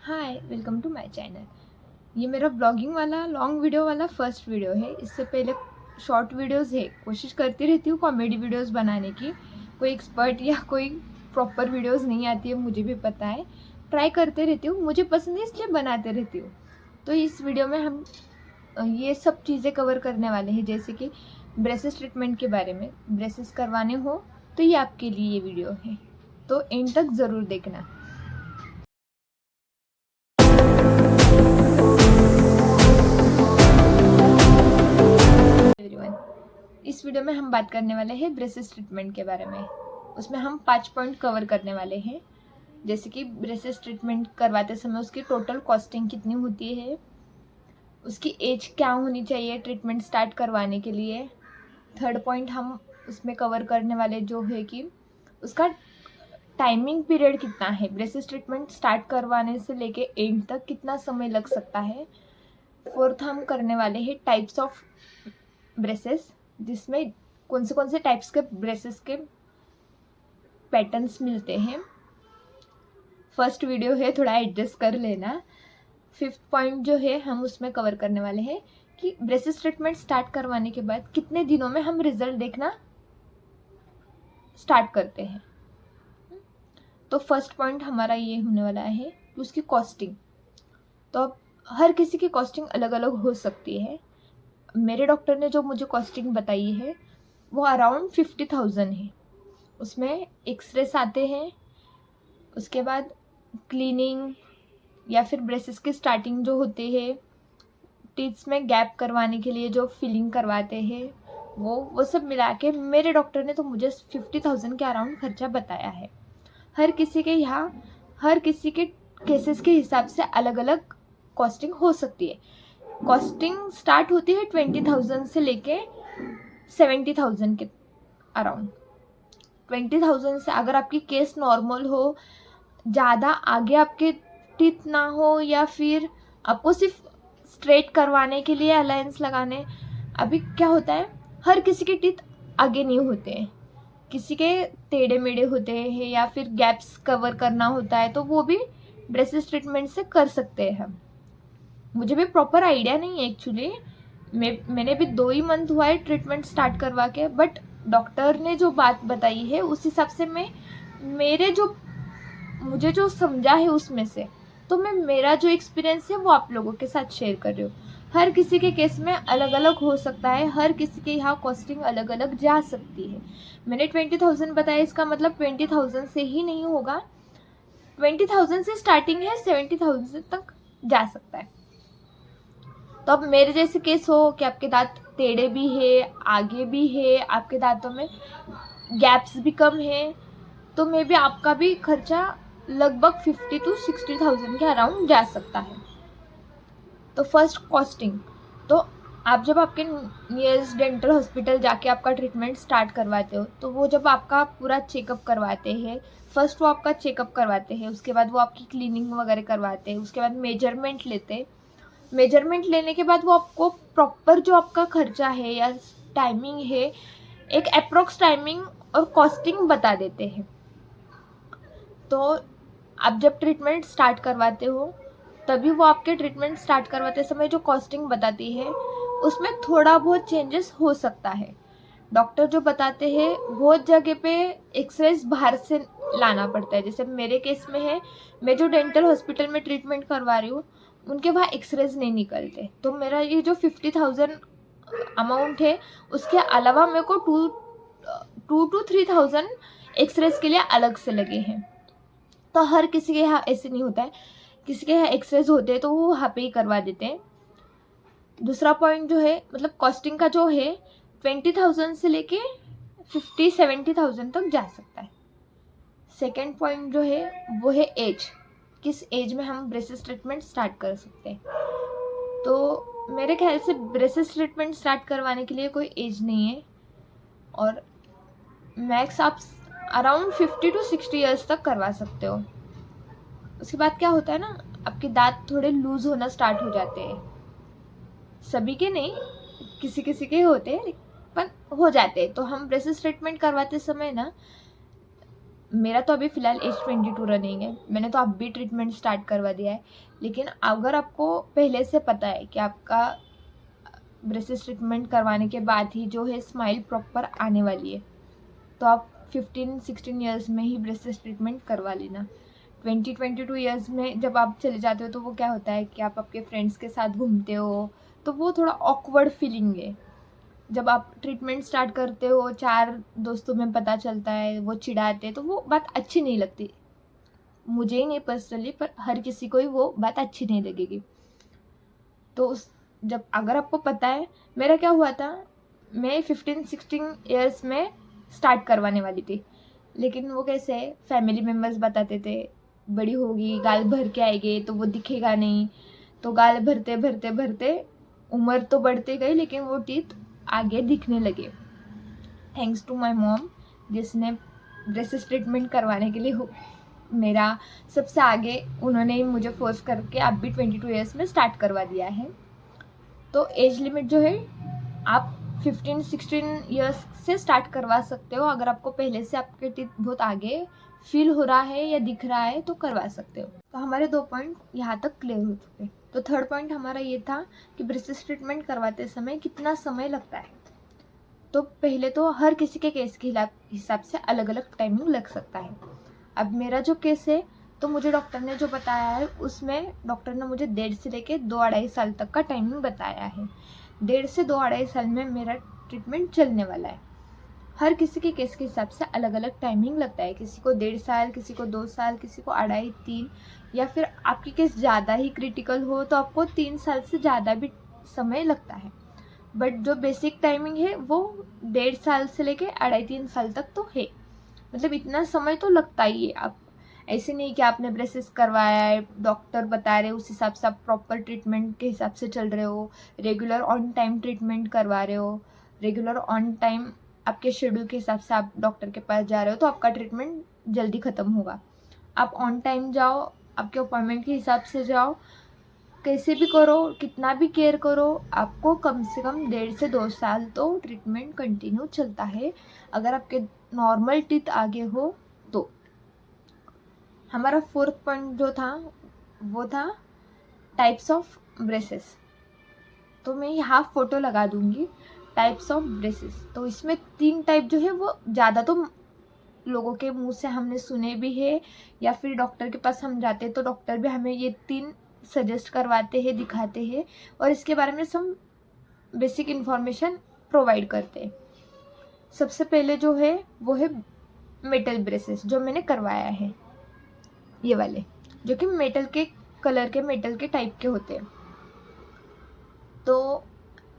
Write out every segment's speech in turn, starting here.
Hi, welcome to my channel. ये मेरा blogging वाला लॉन्ग वीडियो वाला फर्स्ट वीडियो है। इससे पहले शॉर्ट वीडियोस है। कोशिश करती रहती हूँ कॉमेडी वीडियोस बनाने की। कोई एक्सपर्ट या कोई प्रॉपर वीडियोस नहीं आती है, मुझे भी पता है। ट्राई करते रहती हूँ, मुझे पसंद है इसलिए बनाते रहती हूँ। तो इस वीडियो में हम ये सब चीज़ें कवर करने वाले हैं, जैसे कि ब्रेसेस ट्रीटमेंट के बारे में। ब्रेसेस करवाने हो तो ये आपके लिए ये वीडियो है, तो एंड तक ज़रूर देखना। एवरीवन, इस वीडियो में हम बात करने वाले हैं ब्रेसेस ट्रीटमेंट के बारे में। उसमें हम 5 पॉइंट कवर करने वाले हैं, जैसे कि ब्रेसेस ट्रीटमेंट करवाते समय उसकी टोटल कॉस्टिंग कितनी होती है, उसकी एज क्या होनी चाहिए ट्रीटमेंट स्टार्ट करवाने के लिए। थर्ड पॉइंट हम उसमें कवर करने वाले जो है कि उसका टाइमिंग पीरियड कितना है, ब्रेसेस ट्रीटमेंट स्टार्ट करवाने से लेके एंड तक कितना समय लग सकता है। फोर्थ हम करने वाले हैं टाइप्स ऑफ ब्रेसेस, जिसमें कौन से टाइप्स के ब्रेसेस के पैटर्न्स मिलते हैं। फर्स्ट वीडियो है, थोड़ा एडजस्ट कर लेना। फिफ्थ पॉइंट जो है हम उसमें कवर करने वाले हैं कि ब्रेसेस ट्रीटमेंट स्टार्ट करवाने के बाद कितने दिनों में हम रिजल्ट देखना स्टार्ट करते हैं। तो फर्स्ट पॉइंट हमारा ये होने वाला है कि उसकी कॉस्टिंग। तो अब हर किसी की कॉस्टिंग अलग अलग हो सकती है। मेरे डॉक्टर ने जो मुझे कॉस्टिंग बताई है वो अराउंड 50,000 है। उसमें एक्सरेस आते हैं, उसके बाद क्लीनिंग या फिर ब्रेसेस की स्टार्टिंग जो होती है, टीथ्स में गैप करवाने के लिए जो फिलिंग करवाते हैं, वो सब मिला के मेरे डॉक्टर ने तो मुझे 50,000 के अराउंड खर्चा बताया है। हर किसी के यहाँ हर किसी के केसेस के हिसाब से अलग अलग कॉस्टिंग हो सकती है। कॉस्टिंग स्टार्ट होती है 20,000 से लेके 70,000 के अराउंड। 20,000 से अगर आपकी केस नॉर्मल हो, ज़्यादा आगे आपके टीथ ना हो, या फिर आपको सिर्फ स्ट्रेट करवाने के लिए अलायंस लगाने। अभी क्या होता है, हर किसी के टीथ आगे नहीं होते हैं, किसी के टेढ़े मेढ़े होते हैं, या फिर गैप्स कवर करना होता है, तो वो भी ब्रेसेस ट्रीटमेंट से कर सकते हैं हम। मुझे भी प्रॉपर आइडिया नहीं है एक्चुअली। मैंने भी 2 ही मंथ हुआ है ट्रीटमेंट स्टार्ट करवा के, बट डॉक्टर ने जो बात बताई है उस हिसाब से मुझे जो समझा है उसमें से, तो मैं मेरा जो एक्सपीरियंस है वो आप लोगों के साथ शेयर कर रही हूँ। हर किसी के केस में अलग अलग हो सकता है, हर किसी के यहाँ कॉस्टिंग अलग अलग जा सकती है। मैंने 20,000 बताया, इसका मतलब 20,000 से ही नहीं होगा। 20,000 से स्टार्टिंग है, 70,000 तक जा सकता है। तो अब मेरे जैसे केस हो कि आपके दांत टेढ़े भी है, आगे भी है, आपके दांतों में गैप्स भी कम है, तो मे बी आपका भी खर्चा लगभग 50 to 60,000 के अराउंड जा सकता है। तो फर्स्ट कॉस्टिंग, तो आप जब आपके नियरेस्ट डेंटल हॉस्पिटल जाके आपका ट्रीटमेंट स्टार्ट करवाते हो, तो वो जब आपका पूरा चेकअप करवाते हैं, फर्स्ट वो आपका चेकअप करवाते हैं, उसके बाद वो आपकी क्लीनिंग वगैरह करवाते हैं, उसके बाद मेजरमेंट लेते हैं। मेजरमेंट लेने के बाद वो आपको प्रॉपर जो आपका खर्चा है या टाइमिंग है, एक अप्रोक्स टाइमिंग और कॉस्टिंग बता देते हैं। तो आप जब ट्रीटमेंट स्टार्ट करवाते हो, तभी वो आपके ट्रीटमेंट स्टार्ट करवाते समय जो कॉस्टिंग बताती है उसमें थोड़ा बहुत चेंजेस हो सकता है। डॉक्टर जो बताते हैं बहुत जगह पे एक्सरेस बाहर से लाना पड़ता है। जैसे मेरे केस में है, मैं जो डेंटल हॉस्पिटल में ट्रीटमेंट करवा रही हूँ उनके वहाँ एक्सरेस नहीं निकलते, तो मेरा ये जो 50,000 अमाउंट है उसके अलावा मेरे को 2 to 3,000 एक्सरेस के लिए अलग से लगे हैं। तो हर किसी के यहाँ ऐसे नहीं होता है, किसी के यहाँ एक्सरेस होते हैं तो वो वहाँ पे ही करवा देते हैं। दूसरा पॉइंट जो है, मतलब कॉस्टिंग का जो है 20,000 से लेके 50-70,000 तक जा सकता है। सेकेंड पॉइंट जो है वो है एज, किस एज में हम ब्रेसेस ट्रीटमेंट स्टार्ट कर सकते हैं। तो मेरे ख्याल से ब्रेसेस ट्रीटमेंट स्टार्ट करवाने के लिए कोई एज नहीं है, और मैक्स आप अराउंड 50 to 60 ईयर्स तक करवा सकते हो। उसके बाद क्या होता है ना, आपके दांत थोड़े लूज होना स्टार्ट हो जाते हैं। सभी के नहीं, किसी किसी के होते हैं, पर हो जाते हैं। तो हम ब्रेसेस ट्रीटमेंट करवाते समय ना मेरा तो अभी फ़िलहाल एज 22 रनिंग है, मैंने तो अब भी ट्रीटमेंट स्टार्ट करवा दिया है। लेकिन अगर आपको पहले से पता है कि आपका ब्रेसेस ट्रीटमेंट करवाने के बाद ही जो है स्माइल प्रॉपर आने वाली है, तो आप 15-16 ईयर्स में ही ब्रेसेस ट्रीटमेंट करवा लेना। 20-22 ईयर्स में जब आप चले जाते हो तो वो क्या होता है कि आप आपके फ्रेंड्स के साथ घूमते हो, तो वो थोड़ा ऑकवर्ड फीलिंग है। जब आप ट्रीटमेंट स्टार्ट करते हो, 4 दोस्तों में पता चलता है, वो चिढ़ाते हैं, तो वो बात अच्छी नहीं लगती। मुझे ही नहीं पर्सनली, पर हर किसी को ही वो बात अच्छी नहीं लगेगी। तो जब अगर आपको पता है, मेरा क्या हुआ था, मैं 15-16 ईयर्स में स्टार्ट करवाने वाली थी, लेकिन वो कैसे फैमिली मेम्बर्स बताते थे बड़ी होगी, गाल भर के आएगी तो वो दिखेगा नहीं। तो गाल भरते भरते भरते उम्र तो बढ़ते गई, लेकिन वो टीथ आगे दिखने लगे। थैंक्स टू माय मॉम, जिसने ब्रेसेस ट्रीटमेंट करवाने के लिए मेरा सबसे आगे, उन्होंने ही मुझे फोर्स करके अब भी 22 ईयर्स में स्टार्ट करवा दिया है। तो एज लिमिट जो है आप 15-16 ईयर्स से स्टार्ट करवा सकते हो। अगर आपको पहले से आपके टीथ बहुत आगे फील हो रहा है या दिख रहा है तो करवा सकते हो। तो हमारे 2 पॉइंट यहाँ तक क्लियर हो चुके। तो थर्ड पॉइंट हमारा ये था कि ब्रेसेस ट्रीटमेंट करवाते समय कितना समय लगता है। तो पहले तो हर किसी के केस के हिसाब से अलग अलग टाइमिंग लग सकता है। अब मेरा जो केस है, तो मुझे डॉक्टर ने जो बताया है उसमें डॉक्टर ने मुझे 1.5 से लेके 2-2.5 साल तक का टाइमिंग बताया है। 1.5 से 2-2.5 साल में मेरा ट्रीटमेंट चलने वाला है। हर किसी के केस के हिसाब से अलग अलग टाइमिंग लगता है। किसी को 1.5 साल, किसी को 2 साल, किसी को 2.5-3, या फिर आपकी केस ज़्यादा ही क्रिटिकल हो तो आपको 3 साल से ज़्यादा भी समय लगता है। बट जो बेसिक टाइमिंग है वो 1.5 साल से लेके 2.5-3 साल तक तो है। मतलब इतना समय तो लगता ही है। आप ऐसे नहीं कि आपने ब्रेसेस करवाया है, डॉक्टर बता रहे उस हिसाब से आप प्रॉपर ट्रीटमेंट के हिसाब से चल रहे हो, रेगुलर ऑन टाइम ट्रीटमेंट करवा रहे हो, रेगुलर ऑन टाइम आपके शेड्यूल के हिसाब से आप डॉक्टर के पास जा रहे हो, तो आपका ट्रीटमेंट जल्दी ख़त्म होगा। आप ऑन टाइम जाओ, आपके अपॉइंटमेंट के हिसाब से जाओ, कैसे भी करो, कितना भी केयर करो, आपको कम से कम 1.5 से 2 साल तो ट्रीटमेंट कंटिन्यू चलता है, अगर आपके नॉर्मल टीथ आगे हो तो। हमारा फोर्थ पॉइंट जो था वो था टाइप्स ऑफ ब्रेसेस। तो मैं यहाँ फोटो लगा दूंगी टाइप्स ऑफ ब्रेसेस। तो इसमें 3 टाइप जो है वो ज़्यादा तो लोगों के मुंह से हमने सुने भी है, या फिर डॉक्टर के पास हम जाते हैं तो डॉक्टर भी हमें ये 3 सजेस्ट करवाते हैं, दिखाते हैं, और इसके बारे में हम बेसिक इन्फॉर्मेशन प्रोवाइड करते हैं। सबसे पहले जो है वो है मेटल ब्रेसेस, जो मैंने करवाया है, ये वाले, जो कि मेटल के कलर के, मेटल के टाइप के होते हैं। तो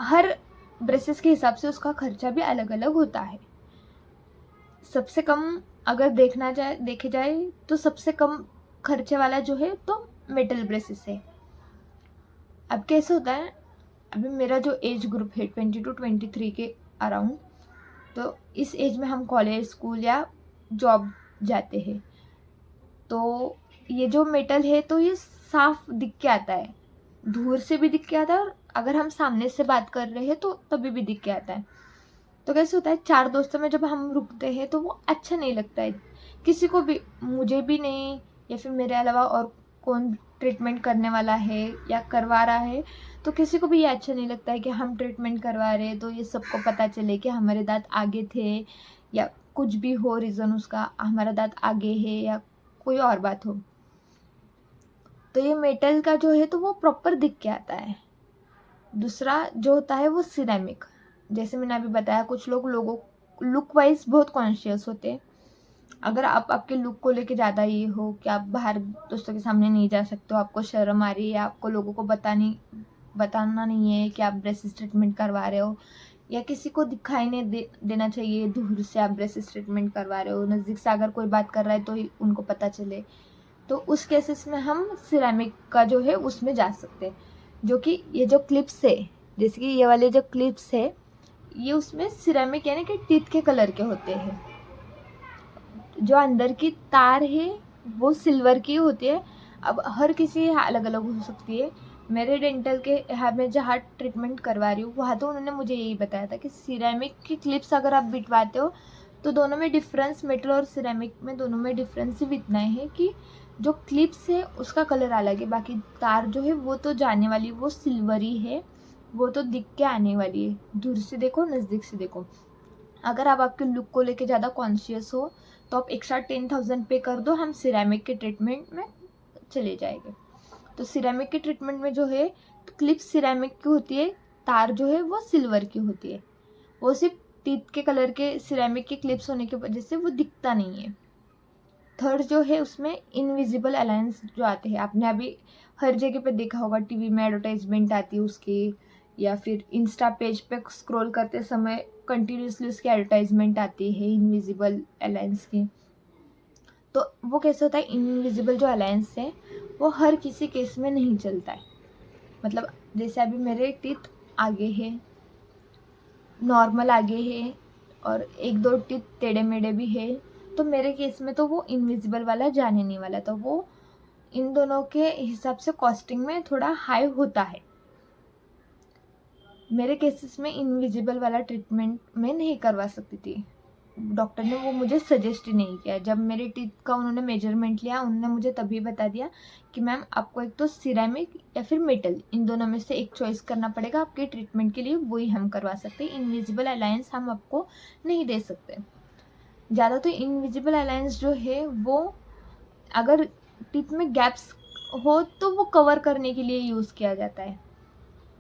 हर ब्रेसेस के हिसाब से उसका खर्चा भी अलग अलग होता है। सबसे कम अगर देखे जाए तो सबसे कम खर्चे वाला जो है तो मेटल ब्रेसेस है। अब कैसे होता है, अभी मेरा जो एज ग्रुप है 20-23 के अराउंड, तो इस एज में हम कॉलेज, स्कूल या जॉब जाते हैं। तो ये जो मेटल है तो ये साफ दिख के आता है, दूर से भी दिख के आता है, और अगर हम सामने से बात कर रहे हैं तो तभी भी दिख के आता है। तो कैसे होता है, 4 दोस्तों में जब हम रुकते हैं तो वो अच्छा नहीं लगता है किसी को भी, मुझे भी नहीं, या फिर मेरे अलावा और कौन ट्रीटमेंट करने वाला है या करवा रहा है, तो किसी को भी ये अच्छा नहीं लगता है कि हम ट्रीटमेंट करवा रहे हैं तो ये सबको पता चले कि हमारे दांत आगे थे, या कुछ भी हो रीज़न उसका, हमारा दांत आगे है या कोई और बात हो। तो ये मेटल का जो है तो वो प्रॉपर दिख के आता है। दूसरा जो होता है वो सिरेमिक, जैसे मैंने अभी बताया, कुछ लोगों लुक वाइज बहुत कॉन्शियस होते हैं। अगर आप आपके लुक को लेके ज़्यादा ये हो कि आप बाहर दोस्तों के सामने नहीं जा सकते हो, आपको शर्म आ रही है, आपको लोगों को बताना नहीं है कि आप ब्रेसेस ट्रीटमेंट करवा रहे हो, या किसी को दिखाई नहीं देना चाहिए दूर से आप ब्रेसेस ट्रीटमेंट करवा रहे हो, नज़दीक से अगर कोई बात कर रहा है तो ही उनको पता चले, तो उस केसेस में हम सिरेमिक का जो है उसमें जा सकते हैं। जो कि ये जो क्लिप्स है, जैसे कि ये वाले जो क्लिप्स है, ये उसमें सिरेमिक यानी कि टीथ के कलर के होते हैं। जो अंदर की तार है वो सिल्वर की होती है। अब हर किसी अलग अलग हो सकती है। मेरे डेंटल के यहाँ मैं जहाँ ट्रीटमेंट करवा रही हूँ वहाँ तो उन्होंने मुझे यही बताया था कि सिरेमिक की क्लिप्स अगर आप बिठवाते हो तो दोनों में डिफरेंस, मेटल और सिरेमिक में दोनों में डिफरेंस सिर्फ इतना है कि जो क्लिप्स है उसका कलर अलग है, बाकी तार जो है वो तो जाने वाली, वो सिल्वरी है, वो तो दिख के आने वाली है। दूर से देखो, नज़दीक से देखो। अगर आप आपके लुक को लेके ज़्यादा कॉन्शियस हो तो आप एक्स्ट्रा 10,000 पे कर दो, हम सिरेमिक के ट्रीटमेंट में चले जाएंगे। तो सिरेमिक के ट्रीटमेंट में जो है क्लिप सिरेमिक की होती है, तार जो है वो सिल्वर की होती है। वो सिर्फ टीथ के कलर के सिरेमिक के क्लिप्स होने की वजह से वो दिखता नहीं है। थर्ड जो है उसमें इनविजिबल अलायंस जो आते हैं, आपने अभी हर जगह पे देखा होगा, टीवी में एडवर्टाइजमेंट आती है उसकी, या फिर इंस्टा पेज पे स्क्रॉल करते समय कंटिन्यूसली उसकी एडवर्टाइजमेंट आती है इनविजिबल अलायंस की। तो वो कैसे होता है, इनविजिबल जो अलायंस है वो हर किसी केस में नहीं चलता है। मतलब जैसे अभी मेरे टीथ आगे है, नॉर्मल आगे है, और एक दो टीथ टेढ़े मेढ़े भी है, तो मेरे केस में तो वो इनविजिबल वाला जाने नहीं वाला, तो वो इन दोनों के हिसाब से कॉस्टिंग में थोड़ा हाई होता है। मेरे केसेस में इनविजिबल वाला ट्रीटमेंट मैं नहीं करवा सकती थी, डॉक्टर ने वो मुझे सजेस्ट ही नहीं किया। जब मेरे टीथ का उन्होंने मेजरमेंट लिया, उन्होंने मुझे तभी बता दिया कि मैम आपको एक तो सिरेमिक या फिर मेटल, इन दोनों में से एक चॉइस करना पड़ेगा आपके ट्रीटमेंट के लिए, वही हम करवा सकते हैं, इनविजिबल अलायंस हम आपको नहीं दे सकते। ज़्यादा तो इनविजिबल अलायंस जो है वो अगर टीथ में गैप्स हो तो वो कवर करने के लिए यूज़ किया जाता है,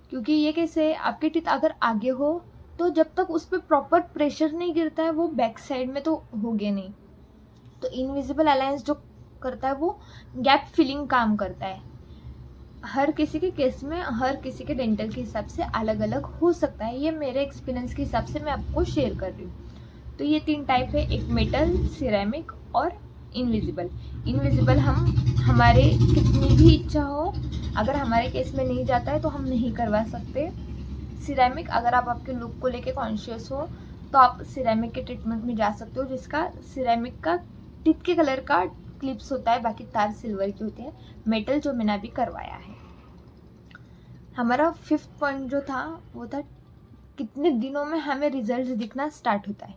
क्योंकि ये कैसे, आपके टीथ अगर आगे हो तो जब तक उस पर प्रॉपर प्रेशर नहीं गिरता है वो बैक साइड में तो होगे नहीं। तो इनविजिबल अलायंस जो करता है वो गैप फिलिंग काम करता है। हर किसी के केस में, हर किसी के डेंटल के हिसाब से अलग अलग हो सकता है, ये मेरे एक्सपीरियंस के हिसाब से मैं आपको शेयर कर रही हूँ। तो ये 3 टाइप है, एक मेटल, सिरेमिक और इनविजिबल। इनविजिबल हम हमारे कितनी भी इच्छा हो, अगर हमारे केस में नहीं जाता है तो हम नहीं करवा सकते। सिरेमिक अगर आप आपके लुक को लेके कॉन्शियस हो तो आप सिरेमिक के ट्रीटमेंट में जा सकते हो, जिसका सिरेमिक का टिप के कलर का क्लिप्स होता है, बाकी तार सिल्वर की होती है। मेटल जो मैंने अभी करवाया है। हमारा 5th पॉइंट जो था वो था कितने दिनों में हमें रिजल्ट दिखना स्टार्ट होता है।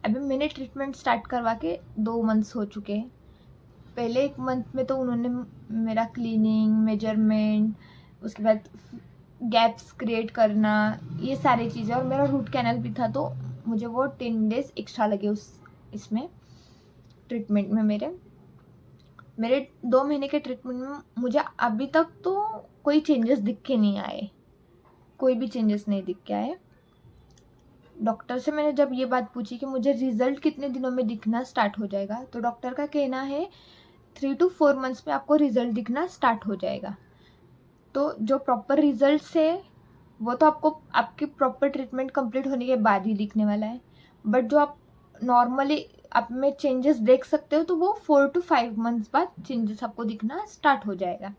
अभी मैंने ट्रीटमेंट स्टार्ट करवा के 2 मंथ्स हो चुके हैं। पहले 1 मंथ में तो उन्होंने मेरा क्लीनिंग, मेजरमेंट, उसके बाद गैप्स क्रिएट करना, ये सारी चीज़ें, और मेरा रूट कैनल भी था, तो मुझे वो 10 डेज़ एक्स्ट्रा लगे इसमें ट्रीटमेंट में। मेरे 2 महीने के ट्रीटमेंट में मुझे अभी तक तो कोई चेंजेस दिख के नहीं आए, कोई भी चेंजेस नहीं दिख के आए। डॉक्टर से मैंने जब ये बात पूछी कि मुझे रिजल्ट कितने दिनों में दिखना स्टार्ट हो जाएगा, तो डॉक्टर का कहना है 3 to 4 मंथ्स में आपको रिजल्ट दिखना स्टार्ट हो जाएगा। तो जो प्रॉपर रिजल्ट्स है वो तो आपको आपकी प्रॉपर ट्रीटमेंट कंप्लीट होने के बाद ही दिखने वाला है, बट जो आप नॉर्मली आप में चेंजेस देख सकते हो तो वो 4 to 5 मंथ्स बाद चेंजेस आपको दिखना स्टार्ट हो जाएगा।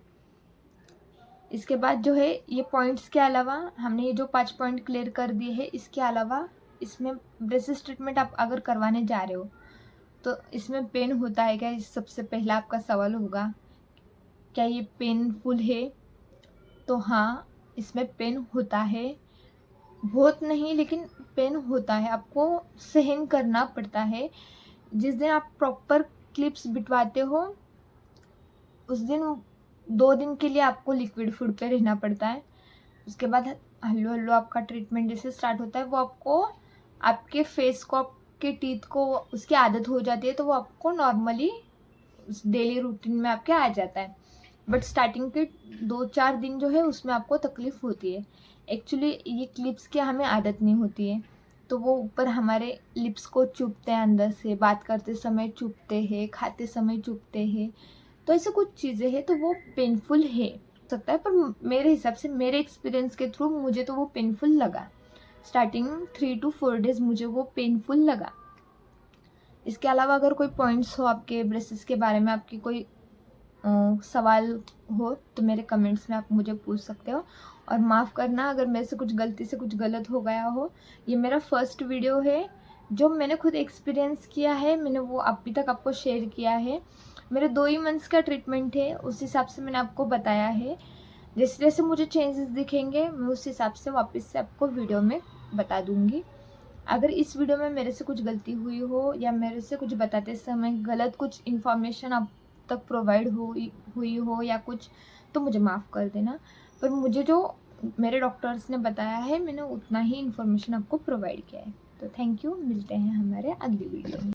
इसके बाद जो है ये पॉइंट्स के अलावा हमने ये जो 5 पॉइंट क्लियर कर दिए हैं, इसके अलावा इसमें ब्रेसेस ट्रीटमेंट आप अगर करवाने जा रहे हो तो इसमें पेन होता है क्या, इस सबसे पहला आपका सवाल होगा। क्या ये पेनफुल है? तो हाँ, इसमें पेन होता है, बहुत नहीं लेकिन पेन होता है, आपको सहन करना पड़ता है। जिस दिन आप प्रॉपर क्लिप्स बिठवाते हो उस दिन 2 दिन के लिए आपको लिक्विड फूड पे रहना पड़ता है। उसके बाद हल्लो हल्लो आपका ट्रीटमेंट जैसे स्टार्ट होता है, वो आपको आपके फेस को, आपके टीथ को उसकी आदत हो जाती है, तो वो आपको नॉर्मली डेली रूटीन में आपके आ जाता है। बट स्टार्टिंग के 2-4 दिन जो है उसमें आपको तकलीफ़ होती है। एक्चुअली ये क्लिप्स की हमें आदत नहीं होती है, तो वो ऊपर हमारे लिप्स को चुभते हैं, अंदर से बात करते समय चुभते हैं, खाते समय चुभते हैं, तो ऐसे कुछ चीज़ें हैं, तो वो पेनफुल है सकता है। पर मेरे हिसाब से, मेरे एक्सपीरियंस के थ्रू मुझे तो वो पेनफुल लगा। स्टार्टिंग 3 to 4 डेज़ मुझे वो पेनफुल लगा। इसके अलावा अगर कोई पॉइंट्स हो आपके ब्रेसेस के बारे में, आपकी कोई सवाल हो तो मेरे कमेंट्स में आप मुझे पूछ सकते हो। और माफ़ करना अगर मेरे से कुछ गलती से कुछ गलत हो गया हो। ये मेरा फर्स्ट वीडियो है जो मैंने खुद एक्सपीरियंस किया है, मैंने वो अभी तक आपको शेयर किया है। मेरे 2 ही मंथ्स का ट्रीटमेंट है, उस हिसाब से मैंने आपको बताया है। जैसे जैसे मुझे चेंजेस दिखेंगे मैं उस हिसाब से वापस से आपको वीडियो में बता दूँगी। अगर इस वीडियो में मेरे से कुछ गलती हुई हो या मेरे से कुछ बताते समय गलत कुछ इन्फॉर्मेशन आप तक प्रोवाइड हुई हो या कुछ, तो मुझे माफ़ कर देना। पर मुझे जो मेरे डॉक्टर्स ने बताया है, मैंने उतना ही इन्फॉर्मेशन आपको प्रोवाइड किया है। तो थैंक यू, मिलते हैं हमारे अगली वीडियो में।